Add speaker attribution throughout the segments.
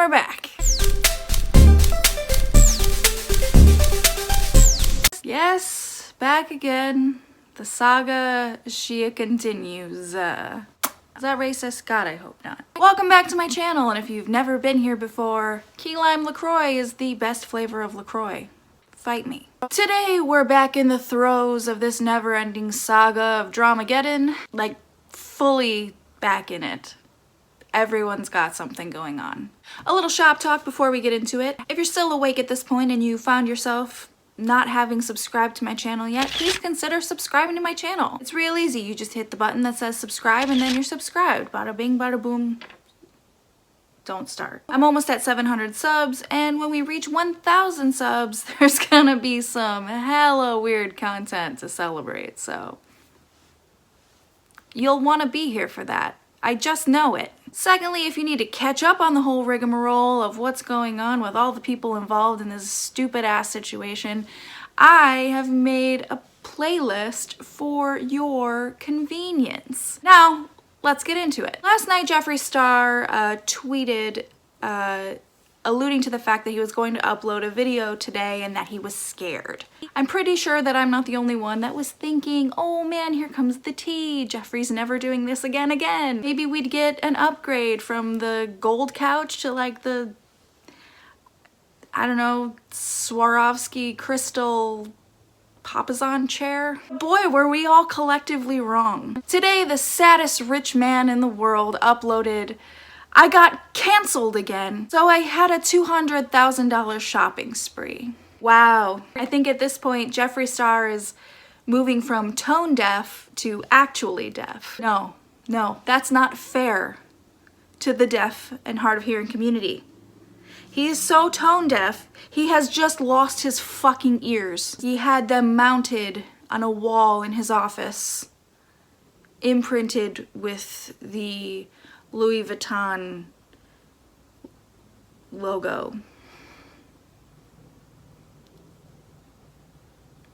Speaker 1: we're back. Yes, back again. The saga, she continues. Is that racist? God, I hope not. Welcome back to my channel, and if you've never been here before, key lime LaCroix is the best flavor of LaCroix. Fight me. Today, we're back in the throes of this never-ending saga of dramageddon. Like, fully back in it. Everyone's got something going on. A little shop talk before we get into it. If you're still awake at this point and you found yourself not having subscribed to my channel yet, please consider subscribing to my channel. It's real easy. You just hit the button that says subscribe and then you're subscribed. Bada bing, bada boom. Don't start. I'm almost at 700 subs, and when we reach 1,000 subs, there's gonna be some hella weird content to celebrate, so you'll want to be here for that. I just know it. Secondly, if you need to catch up on the whole rigmarole of what's going on with all the people involved in this stupid ass situation, I have made a playlist for your convenience. Now, let's get into it. Last night, Jeffree Star tweeted alluding to the fact that he was going to upload a video today and that he was scared. I'm pretty sure that I'm not the only one that was thinking, oh man, here comes the tea. Jeffree's never doing this again. Maybe we'd get an upgrade from the gold couch to like the, I don't know, Swarovski crystal Papasan chair. Boy, were we all collectively wrong. Today, the saddest rich man in the world uploaded, I got canceled again, so I had a $200,000 shopping spree. Wow. I think at this point, Jeffree Star is moving from tone deaf to actually deaf. No, that's not fair to the deaf and hard of hearing community. He is so tone deaf, he has just lost his fucking ears. He had them mounted on a wall in his office, imprinted with the Louis Vuitton logo.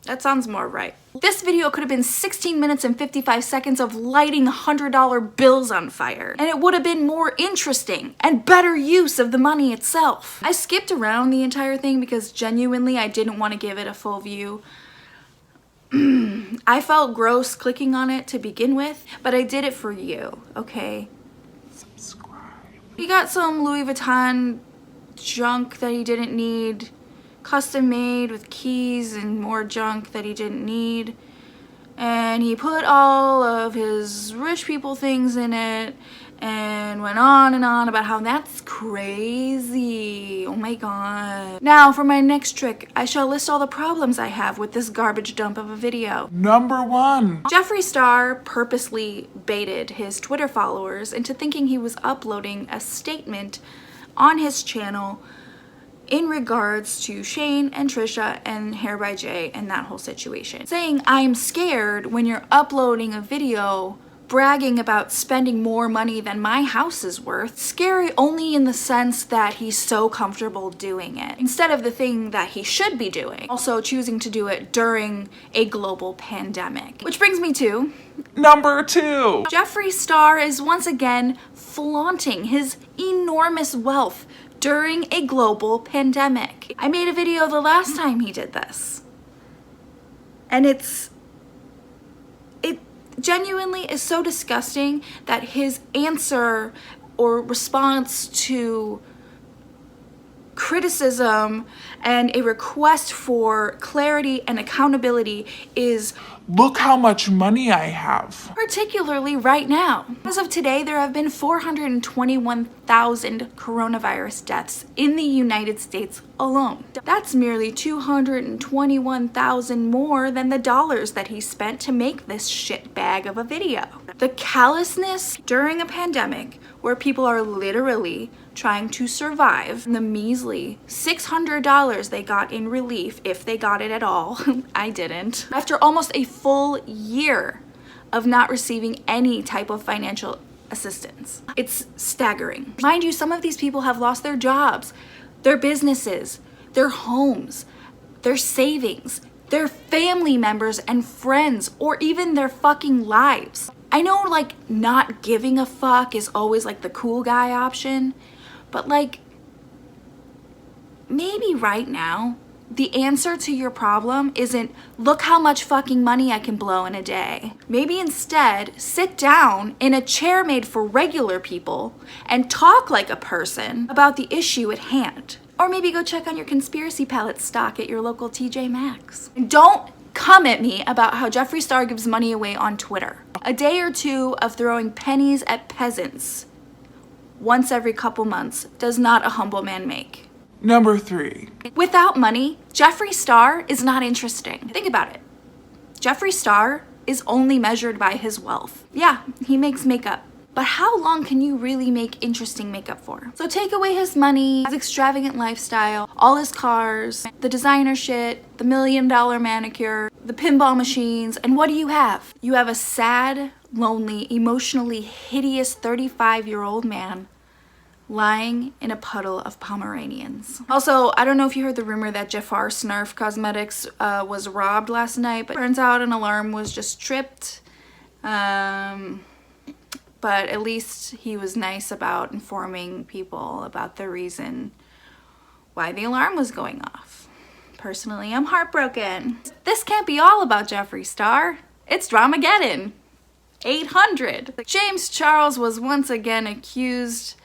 Speaker 1: That sounds more right. This video could have been 16 minutes and 55 seconds of lighting $100 bills on fire, and it would have been more interesting and better use of the money itself. I skipped around the entire thing because genuinely I didn't want to give it a full view. I felt gross clicking on it to begin with, but I did it for you, okay? Subscribe. He got some Louis Vuitton junk that he didn't need, custom made with keys and more junk that he didn't need, and he put all of his rich people things in it and went on and on about how that's crazy. Oh my god. Now for my next trick, I shall list all the problems I have with this garbage dump of a video. Number 1. Jeffree Star purposely baited his Twitter followers into thinking he was uploading a statement on his channel in regards to Shane and Trisha and Hair by Jay and that whole situation. Saying, I'm scared when you're uploading a video bragging about spending more money than my house is worth. Scary only in the sense that he's so comfortable doing it, instead of the thing that he should be doing, also choosing to do it during a global pandemic. Which brings me to number 2. Jeffree Star is once again flaunting his enormous wealth during a global pandemic. I made a video the last time he did this, and it genuinely is so disgusting that his answer or response to criticism and a request for clarity and accountability is, look how much money I have. Particularly right now. As of today, there have been 421,000 coronavirus deaths in the United States alone. That's merely 221,000 more than the dollars that he spent to make this shit bag of a video. The callousness during a pandemic where people are literally trying to survive, and the measly $600 they got in relief, if they got it at all. I didn't. After almost a full year of not receiving any type of financial assistance. It's staggering. Mind you, some of these people have lost their jobs, their businesses, their homes, their savings, their family members and friends, or even their fucking lives. I know, like, not giving a fuck is always like the cool guy option, but like, maybe right now, the answer to your problem isn't, look how much fucking money I can blow in a day. Maybe instead, sit down in a chair made for regular people and talk like a person about the issue at hand. Or maybe go check on your conspiracy palette stock at your local TJ Maxx. And don't come at me about how Jeffree Star gives money away on Twitter. A day or two of throwing pennies at peasants once every couple months does not a humble man make.
Speaker 2: Number 3.
Speaker 1: Without money, Jeffree Star is not interesting. Think about it. Jeffree Star is only measured by his wealth. Yeah, he makes makeup. But how long can you really make interesting makeup for? So take away his money, his extravagant lifestyle, all his cars, the designer shit, the $1 million manicure, the pinball machines, and what do you have? You have a sad, lonely, emotionally hideous 35-year-old man lying in a puddle of Pomeranians. Also, I don't know if you heard the rumor that Jeffree Snarf Cosmetics was robbed last night, but turns out an alarm was just tripped. But at least he was nice about informing people about the reason why the alarm was going off. Personally, I'm heartbroken. This can't be all about Jeffree Star. It's dramageddon. 800. James Charles was once again accused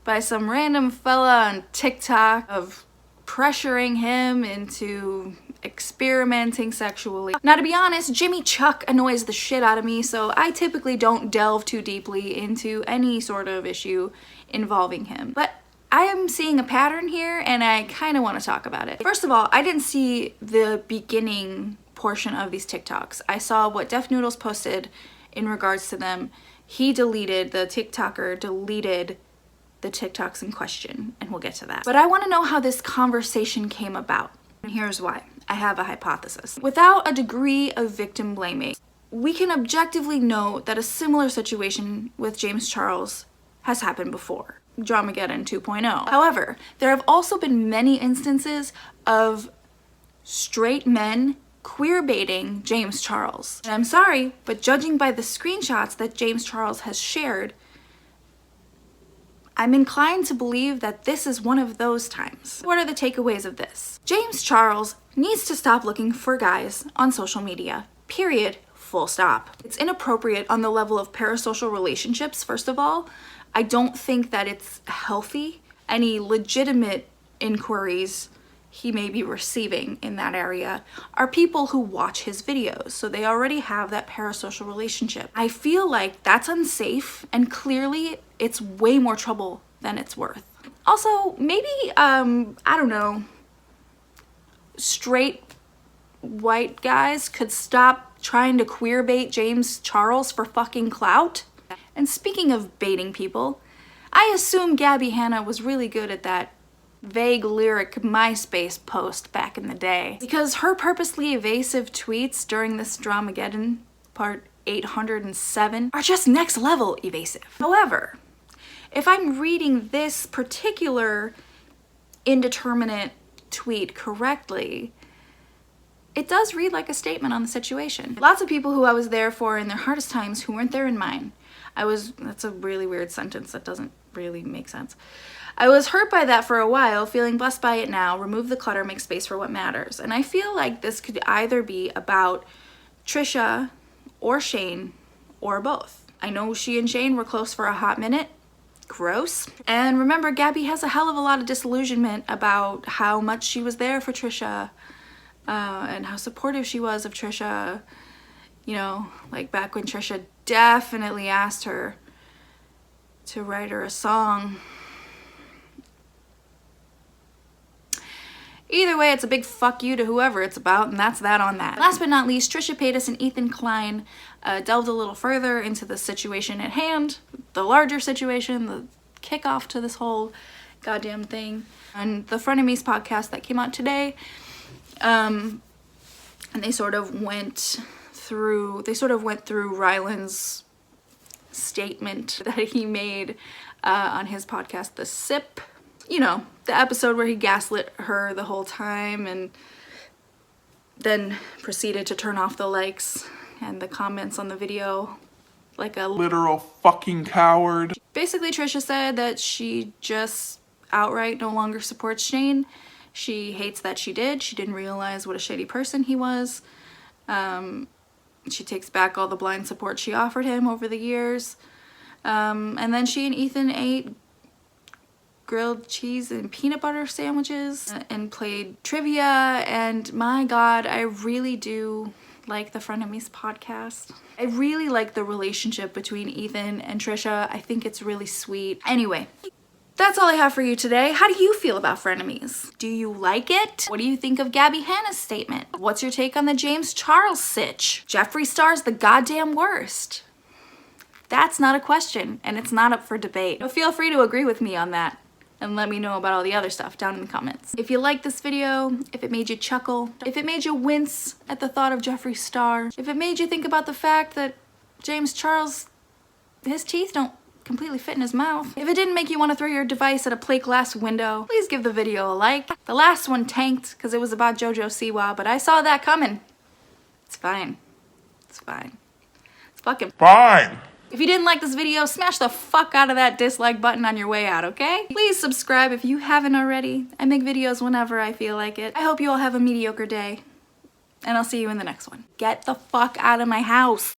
Speaker 1: by some random fella on TikTok of pressuring him into experimenting sexually. Now, to be honest, Jimmy Chuck annoys the shit out of me, so I typically don't delve too deeply into any sort of issue involving him. But I am seeing a pattern here, and I kind of want to talk about it. First of all, I didn't see the beginning portion of these TikToks. I saw what Def Noodles posted in regards to them. The TikToker deleted the TikToks in question, and we'll get to that. But I want to know how this conversation came about, and here's why. I have a hypothesis. Without a degree of victim blaming, we can objectively note that a similar situation with James Charles has happened before. Dramageddon 2.0. However, there have also been many instances of straight men queer baiting James Charles. And I'm sorry, but judging by the screenshots that James Charles has shared, I'm inclined to believe that this is one of those times. What are the takeaways of this? James Charles needs to stop looking for guys on social media. Period. Full stop. It's inappropriate on the level of parasocial relationships, first of all. I don't think that it's healthy. Any legitimate inquiries he may be receiving in that area are people who watch his videos, so they already have that parasocial relationship. I feel like that's unsafe, and clearly it's way more trouble than it's worth. Also, maybe, I don't know, straight white guys could stop trying to queer bait James Charles for fucking clout. And speaking of baiting people, I assume Gabby Hannah was really good at that vague lyric MySpace post back in the day, because her purposely evasive tweets during this Dramageddon part 807 are just next level evasive. However, if I'm reading this particular indeterminate tweet correctly, it does read like a statement on the situation. Lots of people who I was there for in their hardest times who weren't there in mine. That's a really weird sentence that doesn't really make sense. I was hurt by that for a while, feeling blessed by it now. Remove the clutter, make space for what matters. And I feel like this could either be about Trisha or Shane or both. I know she and Shane were close for a hot minute. Gross. And remember, Gabby has a hell of a lot of disillusionment about how much she was there for Trisha and how supportive she was of Trisha. You know, like back when Trisha definitely asked her to write her a song. Either way, it's a big fuck you to whoever it's about, and that's that on that. Last but not least, Trisha Paytas and Ethan Klein delved a little further into the situation at hand, the larger situation, the kickoff to this whole goddamn thing. On the Frenemies podcast that came out today, and they sort of went through Ryland's statement that he made on his podcast, The Sip. You know, the episode where he gaslit her the whole time and then proceeded to turn off the likes and the comments on the video like a
Speaker 2: literal fucking coward.
Speaker 1: Basically, Trisha said that she just outright no longer supports Shane She hates that she did. She didn't realize what a shitty person he was. She takes back all the blind support she offered him over the years. And then she and Ethan ate grilled cheese and peanut butter sandwiches and played trivia. And my God, I really do like the Frenemies podcast. I really like the relationship between Ethan and Trisha. I think it's really sweet. Anyway, that's all I have for you today. How do you feel about Frenemies? Do you like it? What do you think of Gabby Hannah's statement? What's your take on the James Charles sitch? Jeffree Star's the goddamn worst. That's not a question, and it's not up for debate. So feel free to agree with me on that and let me know about all the other stuff down in the comments. If you liked this video, if it made you chuckle, if it made you wince at the thought of Jeffree Star, if it made you think about the fact that James Charles, his teeth don't completely fit in his mouth, if it didn't make you want to throw your device at a plate glass window, please give the video a like. The last one tanked because it was about JoJo Siwa, but I saw that coming. It's fine. It's fine. It's fucking
Speaker 2: Fine.
Speaker 1: If you didn't like this video, smash the fuck out of that dislike button on your way out, okay? Please subscribe if you haven't already. I make videos whenever I feel like it. I hope you all have a mediocre day, and I'll see you in the next one. Get the fuck out of my house.